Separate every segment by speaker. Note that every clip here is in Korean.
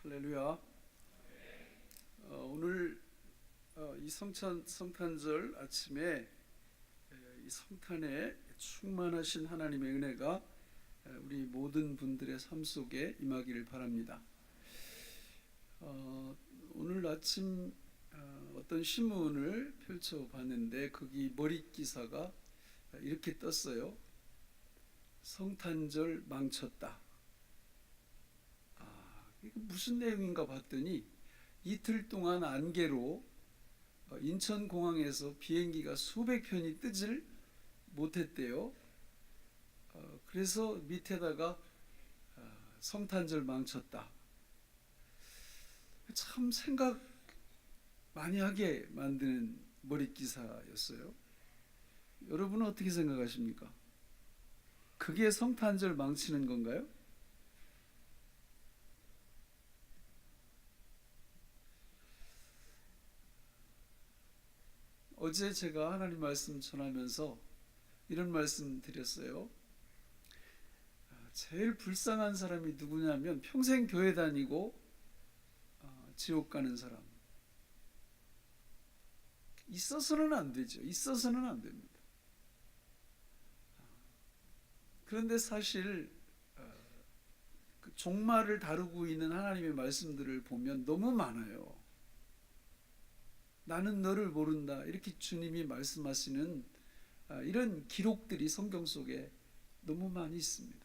Speaker 1: 할렐루야. 오늘 이 성탄절 아침에 이 성탄에 충만하신 하나님의 은혜가 우리 모든 분들의 삶 속에 임하기를 바랍니다. 오늘 아침 어떤 신문을 펼쳐봤는데 거기 머리 기사가 이렇게 떴어요. 성탄절 망쳤다. 이게 무슨 내용인가 봤더니 이틀 동안 안개로 인천공항에서 비행기가 수백 편이 뜨질 못했대요. 그래서 밑에다가 성탄절 망쳤다. 참 생각 많이 하게 만드는 머리 기사였어요. 여러분은 어떻게 생각하십니까? 그게 성탄절 망치는 건가요? 어제 제가 하나님 말씀 전하면서 이런 말씀 드렸어요. 제일 불쌍한 사람이 누구냐면 평생 교회 다니고 지옥 가는 사람. 있어서는 안 되죠. 있어서는 안 됩니다. 그런데 사실 그 종말을 다루고 있는 하나님의 말씀들을 보면 너무 많아요. 나는 너를 모른다, 이렇게 주님이 말씀하시는 이런 기록들이 성경 속에 너무 많이 있습니다.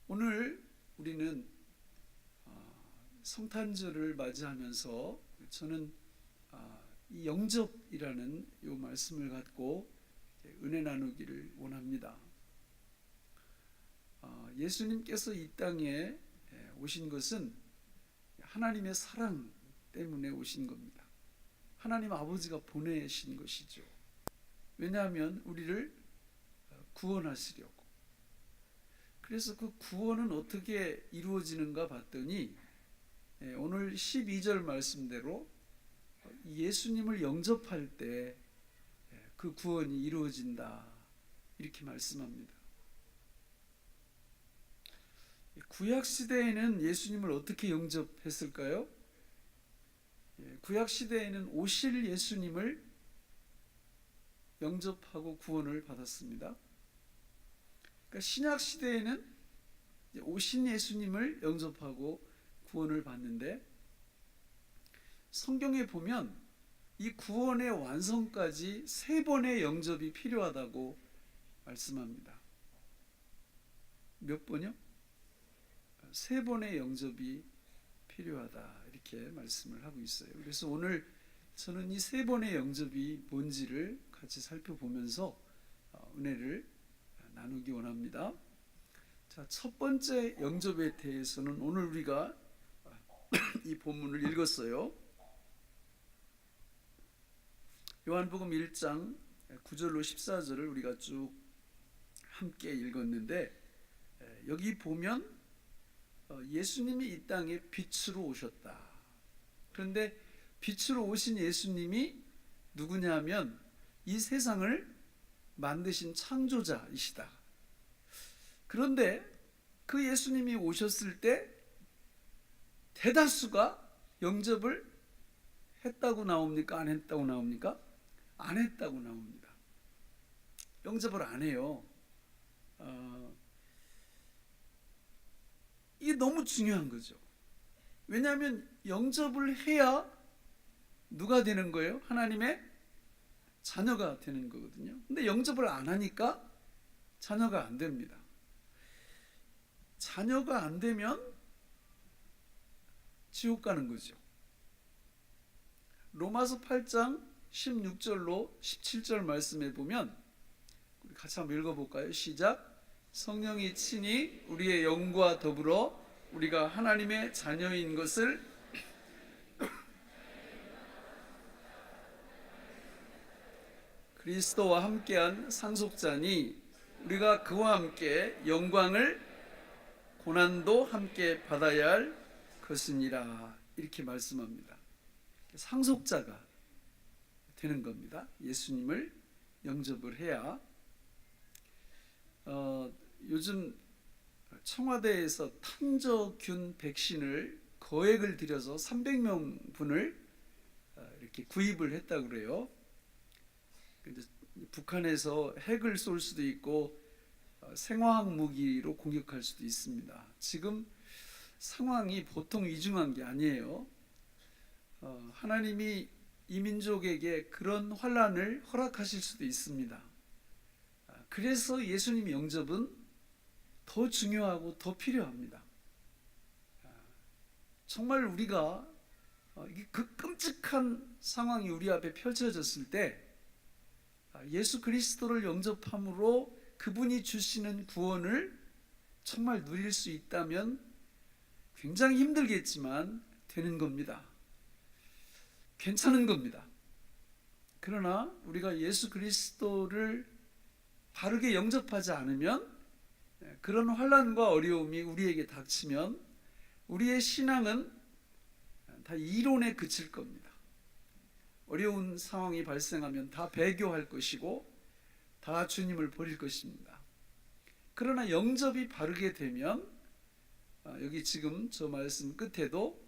Speaker 1: 오늘 우리는 성탄절을 맞이하면서 저는 이 영접이라는 이 말씀을 갖고 은혜 나누기를 원합니다. 예수님께서 이 땅에 오신 것은 하나님의 사랑 때문에 오신 겁니다. 하나님 아버지가 보내신 것이죠. 왜냐하면 우리를 구원하시려고. 그래서 그 구원은 어떻게 이루어지는가 봤더니 오늘 12절 말씀대로 예수님을 영접할 때 그 구원이 이루어진다, 이렇게 말씀합니다. 구약시대에는 예수님을 어떻게 영접했을까요? 구약시대에는 오실 예수님을 영접하고 구원을 받았습니다. 그러니까 신약시대에는 오신 예수님을 영접하고 구원을 받는데, 성경에 보면 이 구원의 완성까지 3번의 영접이 필요하다고 말씀합니다. 몇 번이요? 3번의 영접이 필요하다, 이렇게 말씀을 하고 있어요. 그래서 오늘 저는 이 3번의 영접이 뭔지를 같이 살펴보면서 은혜를 나누기 원합니다. 자, 첫 번째 영접에 대해서는 오늘 우리가 이 본문을 읽었어요. 요한복음 1장 9절로 14절을 우리가 쭉 함께 읽었는데, 여기 보면 예수님이 이 땅에 빛으로 오셨다. 그런데 빛으로 오신 예수님이 누구냐면 이 세상을 만드신 창조자이시다. 그런데 그 예수님이 오셨을 때 대다수가 영접을 했다고 나옵니까? 안 했다고 나옵니까? 안 했다고 나옵니다. 영접을 안 해요. 이게 너무 중요한 거죠. 왜냐하면 영접을 해야 누가 되는 거예요? 하나님의 자녀가 되는 거거든요. 근데 영접을 안 하니까 자녀가 안 됩니다. 자녀가 안 되면 지옥 가는 거죠. 로마서 8장 16절로 17절 말씀에 보면, 우리 같이 한번 읽어볼까요? 시작. 성령이 친히 우리의 영과 더불어 우리가 하나님의 자녀인 것을 그리스도와 함께한 상속자니 우리가 그와 함께 영광을 고난도 함께 받아야 할 것이니라, 이렇게 말씀합니다. 상속자가 되는 겁니다. 예수님을 영접을 해야. 요즘 청와대에서 탄저균 백신을 거액을 들여서 300명 분을 이렇게 구입을 했다고 그래요. 근데 북한에서 핵을 쏠 수도 있고 생화학 무기로 공격할 수도 있습니다. 지금 상황이 보통 위중한 게 아니에요. 하나님이 이 민족에게 그런 환란을 허락하실 수도 있습니다. 그래서 예수님 영접은 더 중요하고 더 필요합니다. 정말 우리가 그 끔찍한 상황이 우리 앞에 펼쳐졌을 때 예수 그리스도를 영접함으로 그분이 주시는 구원을 정말 누릴 수 있다면 굉장히 힘들겠지만 되는 겁니다. 괜찮은 겁니다. 그러나 우리가 예수 그리스도를 바르게 영접하지 않으면, 그런 환난과 어려움이 우리에게 닥치면 우리의 신앙은 다 이론에 그칠 겁니다. 어려운 상황이 발생하면 다 배교할 것이고 다 주님을 버릴 것입니다. 그러나 영접이 바르게 되면, 여기 지금 저 말씀 끝에도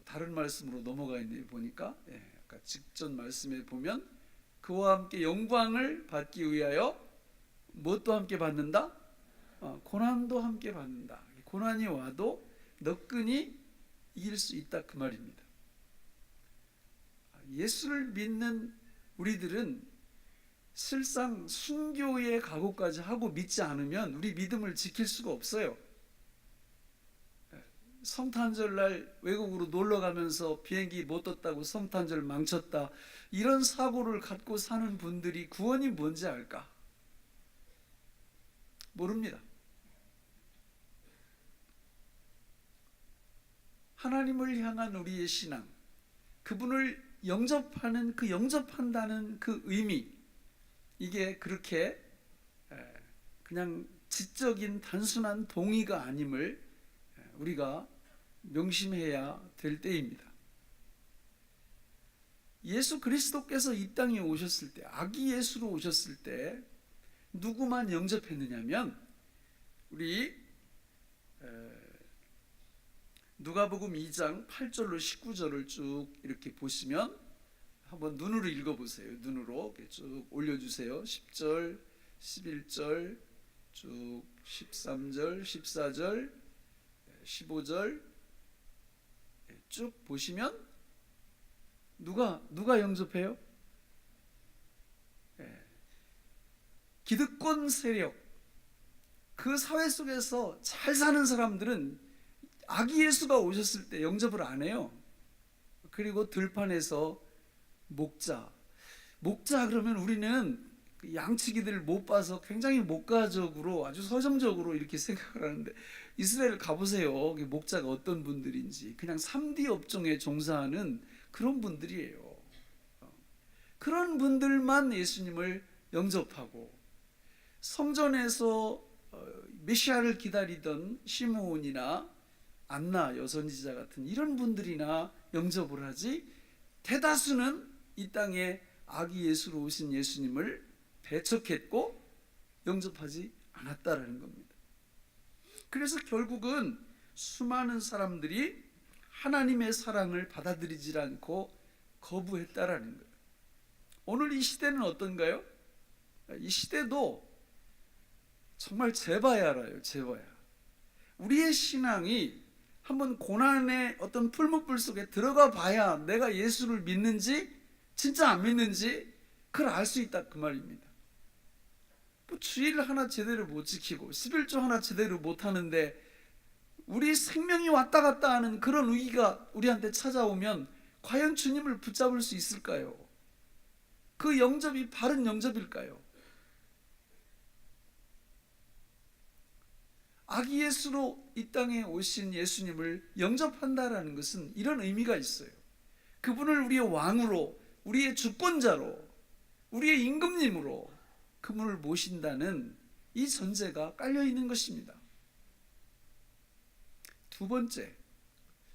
Speaker 1: 다른 말씀으로 넘어가 있네요. 보니까 아까 직전 말씀에 보면 그와 함께 영광을 받기 위하여 무엇도 함께 받는다? 고난도 함께 받는다. 고난이 와도 너끈히 이길 수 있다, 그 말입니다. 예수를 믿는 우리들은 실상 순교의 각오까지 하고 믿지 않으면 우리 믿음을 지킬 수가 없어요. 성탄절 날 외국으로 놀러 가면서 비행기 못 떴다고 성탄절 망쳤다, 이런 사고를 갖고 사는 분들이 구원이 뭔지 알까? 모릅니다. 하나님을 향한 우리의 신앙, 그분을 영접하는 그 영접한다는 그 의미, 이게 그렇게 그냥 지적인 단순한 동의가 아님을 우리가 명심해야 될 때입니다. 예수 그리스도께서 이 땅에 오셨을 때, 아기 예수로 오셨을 때 누구만 영접했느냐면, 우리 누가복음 2장 8절로 19절을 쭉 이렇게 보시면, 한번 눈으로 읽어보세요. 눈으로 쭉 올려주세요. 10절, 11절, 쭉 13절, 14절, 15절 쭉 보시면 누가 영접해요? 기득권 세력, 그 사회 속에서 잘 사는 사람들은 아기 예수가 오셨을 때 영접을 안 해요. 그리고 들판에서 목자 그러면 우리는 양치기들을 못 봐서 굉장히 목가적으로, 아주 서정적으로 이렇게 생각을 하는데, 이스라엘 가보세요. 목자가 어떤 분들인지. 그냥 3D 업종에 종사하는 그런 분들이에요. 그런 분들만 예수님을 영접하고, 성전에서 메시아를 기다리던 시므온이나 안나 여선지자 같은 이런 분들이나 영접을 하지, 대다수는 이 땅에 아기 예수로 오신 예수님을 배척했고 영접하지 않았다라는 겁니다. 그래서 결국은 수많은 사람들이 하나님의 사랑을 받아들이지 않고 거부했다라는 거예요. 오늘 이 시대는 어떤가요? 이 시대도 정말 재봐야 알아요. 재봐야. 우리의 신앙이 한번 고난의 어떤 풀무불 속에 들어가 봐야 내가 예수를 믿는지 진짜 안 믿는지 그걸 알 수 있다, 그 말입니다. 주일 하나 제대로 못 지키고 11조 하나 제대로 못 하는데 우리 생명이 왔다 갔다 하는 그런 위기가 우리한테 찾아오면 과연 주님을 붙잡을 수 있을까요? 그 영접이 바른 영접일까요? 아기 예수로 이 땅에 오신 예수님을 영접한다라는 것은 이런 의미가 있어요. 그분을 우리의 왕으로, 우리의 주권자로, 우리의 임금님으로 그분을 모신다는 이 전제가 깔려 있는 것입니다. 두 번째,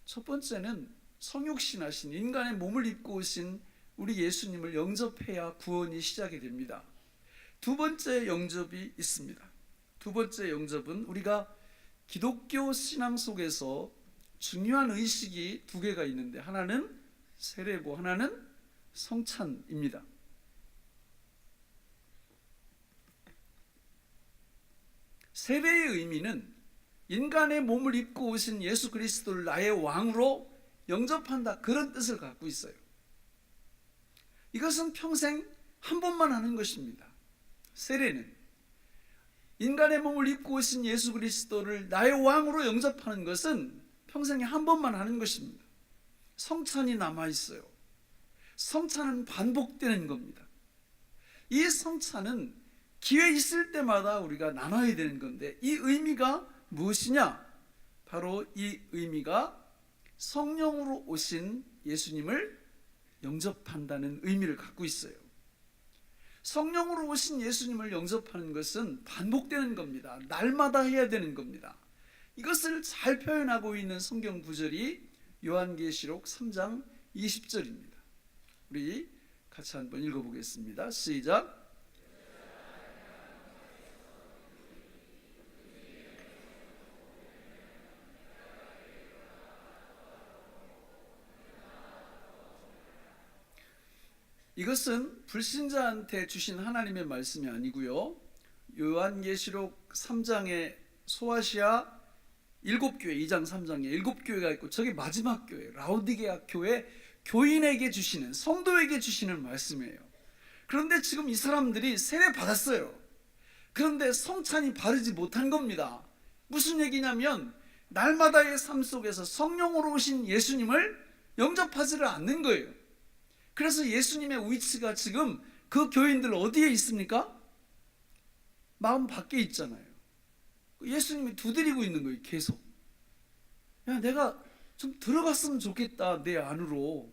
Speaker 1: 첫 번째는 성육신하신 인간의 몸을 입고 오신 우리 예수님을 영접해야 구원이 시작이 됩니다. 두 번째 영접이 있습니다. 두 번째 영접은 우리가 기독교 신앙 속에서 중요한 의식이 두 개가 있는데 하나는 세례고 하나는 성찬입니다. 세례의 의미는 인간의 몸을 입고 오신 예수 그리스도를 나의 왕으로 영접한다, 그런 뜻을 갖고 있어요. 이것은 평생 한 번만 하는 것입니다. 세례는 인간의 몸을 입고 오신 예수 그리스도를 나의 왕으로 영접하는 것은 평생에 한 번만 하는 것입니다. 성찬이 남아있어요. 성찬은 반복되는 겁니다. 이 성찬은 기회 있을 때마다 우리가 나눠야 되는 건데, 이 의미가 무엇이냐? 바로 이 의미가 성령으로 오신 예수님을 영접한다는 의미를 갖고 있어요. 성령으로 오신 예수님을 영접하는 것은 반복되는 겁니다. 날마다 해야 되는 겁니다. 이것을 잘 표현하고 있는 성경 구절이 요한계시록 3장 20절입니다. 우리 같이 한번 읽어보겠습니다. 시작. 이것은 불신자한테 주신 하나님의 말씀이 아니고요, 요한계시록 3장에 소아시아 7교회, 2장 3장에 7교회가 있고 저게 마지막 교회 라오디게아 교회 교인에게 주시는, 성도에게 주시는 말씀이에요. 그런데 지금 이 사람들이 세례 받았어요. 그런데 성찬이 바르지 못한 겁니다. 무슨 얘기냐면 날마다의 삶 속에서 성령으로 오신 예수님을 영접하지를 않는 거예요. 그래서 예수님의 위치가 지금 그 교인들 어디에 있습니까? 마음 밖에 있잖아요. 예수님이 두드리고 있는 거예요. 계속. 야, 내가 좀 들어갔으면 좋겠다, 내 안으로.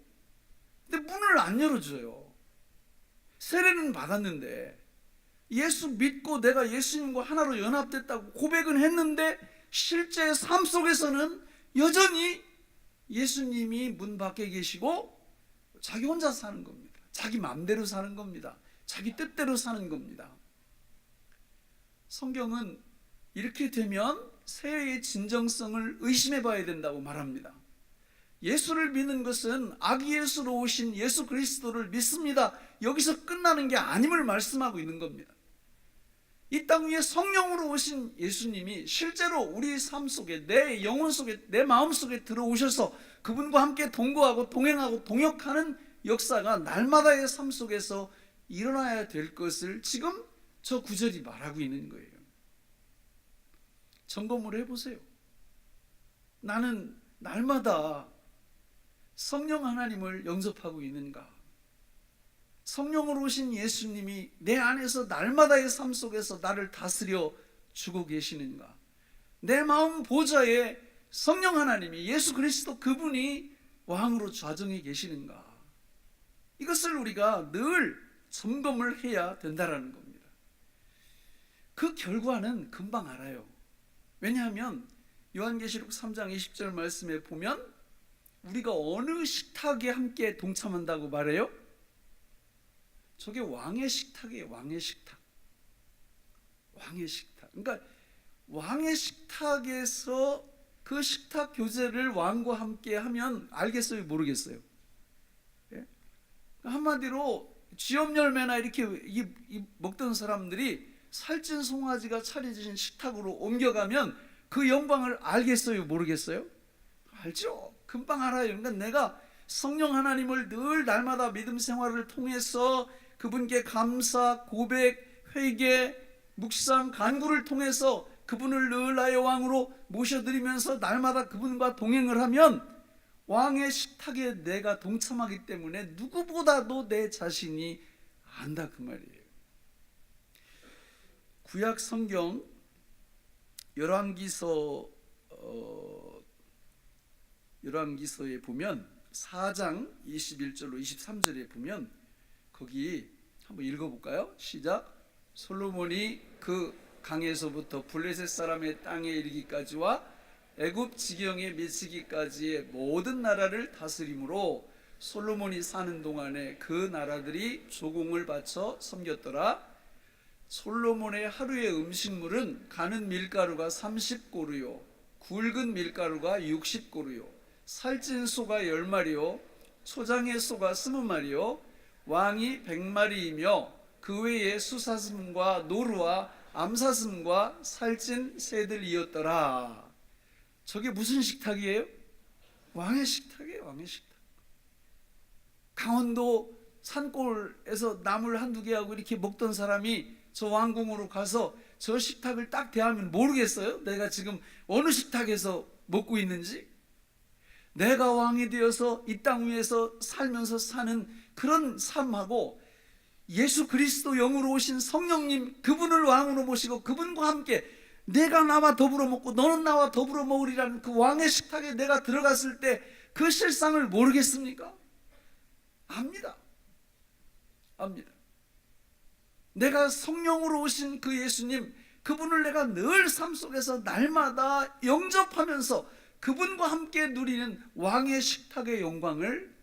Speaker 1: 근데 문을 안 열어줘요. 세례는 받았는데, 예수 믿고 내가 예수님과 하나로 연합됐다고 고백은 했는데, 실제 삶 속에서는 여전히 예수님이 문 밖에 계시고 자기 혼자 사는 겁니다. 자기 마음대로 사는 겁니다. 자기 뜻대로 사는 겁니다. 성경은 이렇게 되면 세례의 진정성을 의심해 봐야 된다고 말합니다. 예수를 믿는 것은 아기 예수로 오신 예수 그리스도를 믿습니다, 여기서 끝나는 게 아님을 말씀하고 있는 겁니다. 이 땅 위에 성령으로 오신 예수님이 실제로 우리 삶 속에, 내 영혼 속에, 내 마음 속에 들어오셔서 그분과 함께 동거하고 동행하고 동역하는 역사가 날마다의 삶 속에서 일어나야 될 것을 지금 저 구절이 말하고 있는 거예요. 점검을 해보세요. 나는 날마다 성령 하나님을 영접하고 있는가? 성령으로 오신 예수님이 내 안에서 날마다의 삶 속에서 나를 다스려 주고 계시는가? 내 마음 보좌에 성령 하나님이, 예수 그리스도 그분이 왕으로 좌정해 계시는가? 이것을 우리가 늘 점검을 해야 된다는 겁니다. 그 결과는 금방 알아요. 왜냐하면 요한계시록 3장 20절 말씀에 보면 우리가 어느 식탁에 함께 동참한다고 말해요? 저게 왕의 식탁이에요. 왕의 식탁. 왕의 식탁. 그러니까 왕의 식탁에서 그 식탁 교제를 왕과 함께 하면 알겠어요? 모르겠어요? 예? 한마디로 쥐염 열매나 이렇게 먹던 사람들이 살찐 송아지가 차려진 식탁으로 옮겨가면 그 영광을 알겠어요? 모르겠어요? 알죠? 금방 알아요. 그러니까 내가 성령 하나님을 늘 날마다 믿음 생활을 통해서 그분께 감사, 고백, 회개, 묵상, 간구를 통해서 그분을 늘 나의 왕으로 모셔드리면서 날마다 그분과 동행을 하면 왕의 식탁에 내가 동참하기 때문에 누구보다도 내 자신이 안다, 그 말이에요. 구약 성경 열왕기서에 보면 4장 21절로 23절에 보면 거기 한번 읽어볼까요? 시작. 솔로몬이 그 강에서부터 블레셋 사람의 땅에 이르기까지와 애굽 지경에 미치기까지의 모든 나라를 다스림으로 솔로몬이 사는 동안에 그 나라들이 조공을 바쳐 섬겼더라. 솔로몬의 하루의 음식물은 가는 밀가루가 30고루요 굵은 밀가루가 60고루요 살찐 소가 10마리요 초장의 소가 20마리요 왕이 100마리이며 그 외에 수사슴과 노루와 암사슴과 살찐 새들이었더라. 저게 무슨 식탁이에요? 왕의 식탁이에요. 왕의 식탁. 강원도 산골에서 나물 한두 개 하고 이렇게 먹던 사람이 저 왕궁으로 가서 저 식탁을 딱 대하면 모르겠어요? 내가 지금 어느 식탁에서 먹고 있는지? 내가 왕이 되어서 이 땅 위에서 살면서 사는 그런 삶하고 예수 그리스도 영으로 오신 성령님 그분을 왕으로 모시고 그분과 함께 내가 나와 더불어 먹고 너는 나와 더불어 먹으리라는 그 왕의 식탁에 내가 들어갔을 때 그 실상을 모르겠습니까? 압니다. 압니다. 내가 성령으로 오신 그 예수님 그분을 내가 늘 삶 속에서 날마다 영접하면서 그분과 함께 누리는 왕의 식탁의 영광을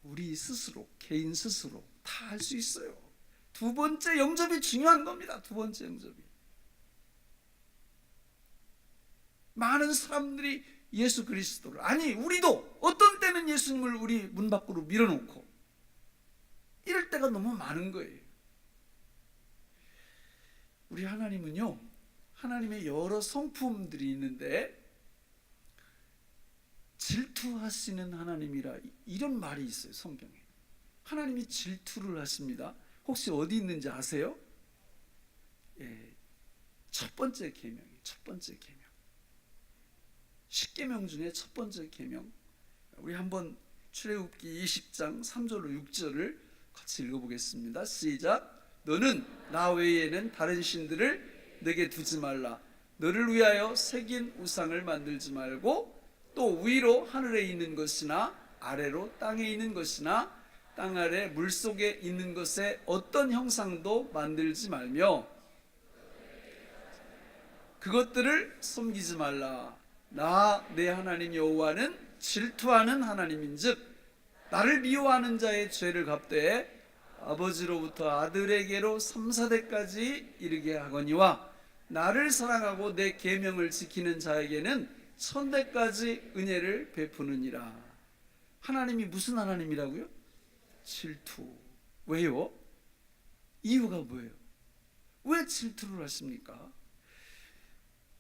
Speaker 1: 우리 스스로, 개인 스스로 다 할 수 있어요. 두 번째 영접이 중요한 겁니다. 두 번째 영접이. 많은 사람들이 예수 그리스도를, 아니 우리도 어떤 때는 예수님을 우리 문 밖으로 밀어놓고 이럴 때가 너무 많은 거예요. 우리 하나님은요, 하나님의 여러 성품들이 있는데 질투하시는 하나님이라 이런 말이 있어요. 성경에. 하나님이 질투를 하십니다. 혹시 어디 있는지 아세요? 예, 첫 번째 계명이에요. 첫 번째 계명. 10계명 중에 첫 번째 계명. 우리 한번 출애굽기 20장 3절로 6절을 같이 읽어보겠습니다. 시작. 너는 나 외에는 다른 신들을 내게 두지 말라. 너를 위하여 새긴 우상을 만들지 말고 또 위로 하늘에 있는 것이나 아래로 땅에 있는 것이나 땅 아래 물속에 있는 것에 어떤 형상도 만들지 말며 그것들을 섬기지 말라. 나 내 하나님 여호와는 질투하는 하나님인즉 나를 미워하는 자의 죄를 갚되 아버지로부터 아들에게로 3, 4대까지 이르게 하거니와 나를 사랑하고 내 계명을 지키는 자에게는 1000대까지 은혜를 베푸느니라. 하나님이 무슨 하나님이라고요? 질투. 왜요? 이유가 뭐예요? 왜 질투를 하십니까?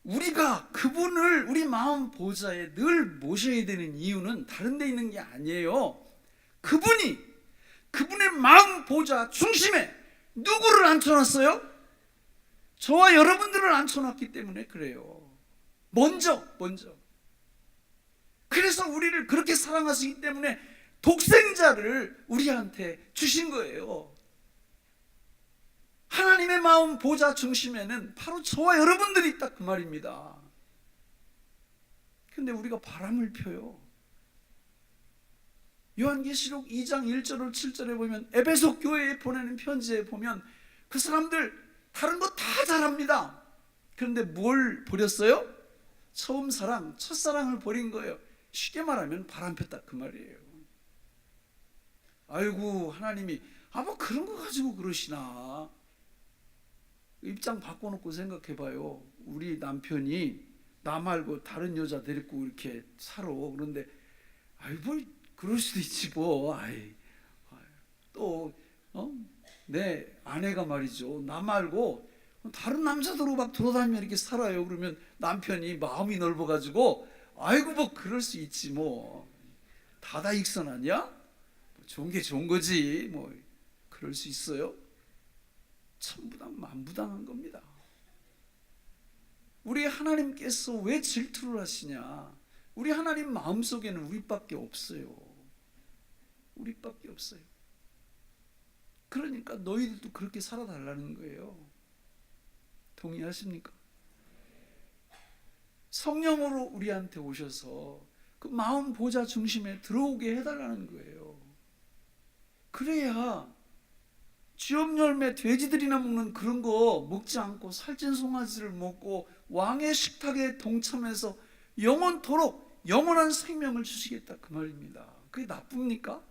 Speaker 1: 우리가 그분을 우리 마음 보좌에 늘 모셔야 되는 이유는 다른 데 있는 게 아니에요. 그분의 마음 보좌 중심에 누구를 앉혀놨어요? 저와 여러분들을 앉혀놨기 때문에 그래요. 먼저. 그래서 우리를 그렇게 사랑하시기 때문에 독생자를 우리한테 주신 거예요. 하나님의 마음 보좌 중심에는 바로 저와 여러분들이 있다 그 말입니다. 근데 우리가 바람을 펴요. 요한계시록 2장 1절을 7절에 보면 에베소 교회에 보내는 편지에 보면 그 사람들 다른 거 다 잘합니다. 그런데 뭘 버렸어요? 처음 사랑, 첫사랑을 버린 거예요. 쉽게 말하면 바람 폈다 그 말이에요. 아이고 하나님이 뭐 그런 거 가지고 그러시나. 입장 바꿔놓고 생각해봐요. 우리 남편이 나 말고 다른 여자 데리고 이렇게 살아. 그런데 뭐 그럴 수도 있지 뭐. 또 내 아내가 말이죠. 나 말고 다른 남자들하고 막 돌아다니며 이렇게 살아요. 그러면 남편이 마음이 넓어가지고 아이고 뭐 그럴 수 있지 뭐. 다다익선 아니야? 좋은 게 좋은 거지 뭐. 그럴 수 있어요? 천부당 만부당한 겁니다. 우리 하나님께서 왜 질투를 하시냐? 우리 하나님 마음속에는 우리밖에 없어요. 우리밖에 없어요. 그러니까 너희들도 그렇게 살아달라는 거예요. 동의하십니까? 성령으로 우리한테 오셔서 그 마음 보좌 중심에 들어오게 해달라는 거예요. 그래야 쥐업 열매 돼지들이나 먹는 그런 거 먹지 않고 살찐 송아지를 먹고 왕의 식탁에 동참해서 영원토록 영원한 생명을 주시겠다 그 말입니다. 그게 나쁩니까?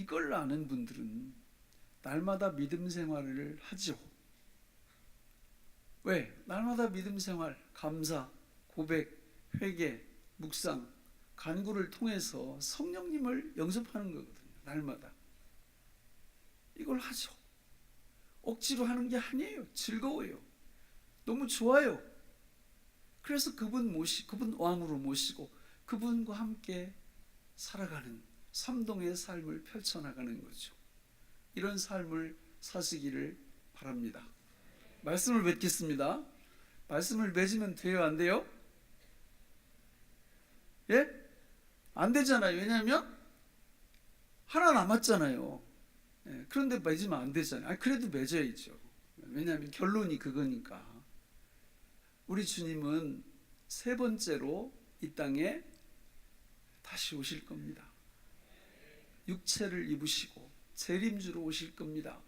Speaker 1: 이걸 아는 분들은 날마다 믿음 생활을 하죠. 왜? 날마다 믿음 생활, 감사, 고백, 회개, 묵상, 간구를 통해서 성령님을 영접하는 거거든요. 날마다. 이걸 하죠. 억지로 하는 게 아니에요. 즐거워요. 너무 좋아요. 그래서 그분 왕으로 모시고 그분과 함께 살아가는 삼동의 삶을 펼쳐나가는 거죠. 이런 삶을 사시기를 바랍니다. 말씀을 맺겠습니다. 말씀을 맺으면 돼요, 안 돼요? 예? 안 되잖아요. 왜냐하면 하나 남았잖아요. 예, 그런데 맺으면 안 되잖아요. 그래도 맺어야죠. 왜냐하면 결론이 그거니까. 우리 주님은 세 번째로 이 땅에 다시 오실 겁니다. 육체를 입으시고 재림주로 오실 겁니다.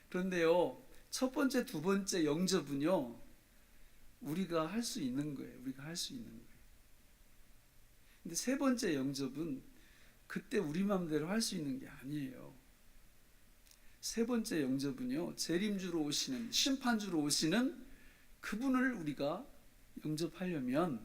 Speaker 1: 그런데요, 첫 번째, 두 번째 영접은요, 우리가 할 수 있는 거예요. 우리가 할 수 있는 거예요. 근데 세 번째 영접은 그때 우리 마음대로 할 수 있는 게 아니에요. 세 번째 영접은요, 재림주로 오시는, 심판주로 오시는 그분을 우리가 영접하려면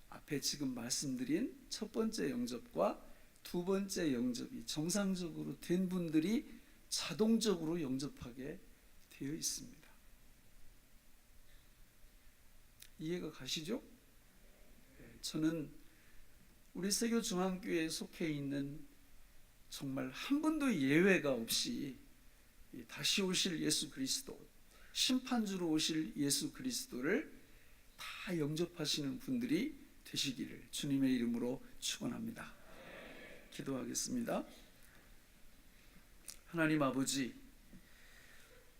Speaker 1: 앞에 지금 말씀드린 첫 번째 영접과 두 번째 영접이 정상적으로 된 분들이 자동적으로 영접하게 되어 있습니다. 이해가 가시죠? 저는 우리 세교중앙교회에 속해 있는 정말 한 분도 예외가 없이 다시 오실 예수 그리스도, 심판주로 오실 예수 그리스도를 다 영접하시는 분들이 되시기를 주님의 이름으로 축원합니다. 기도하겠습니다. 하나님 아버지,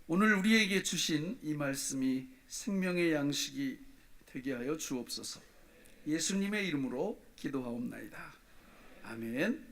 Speaker 1: 오늘 우리에게 주신 이 말씀이 생명의 양식이 되게 하여 주옵소서. 예수님의 이름으로 기도하옵나이다. 아멘.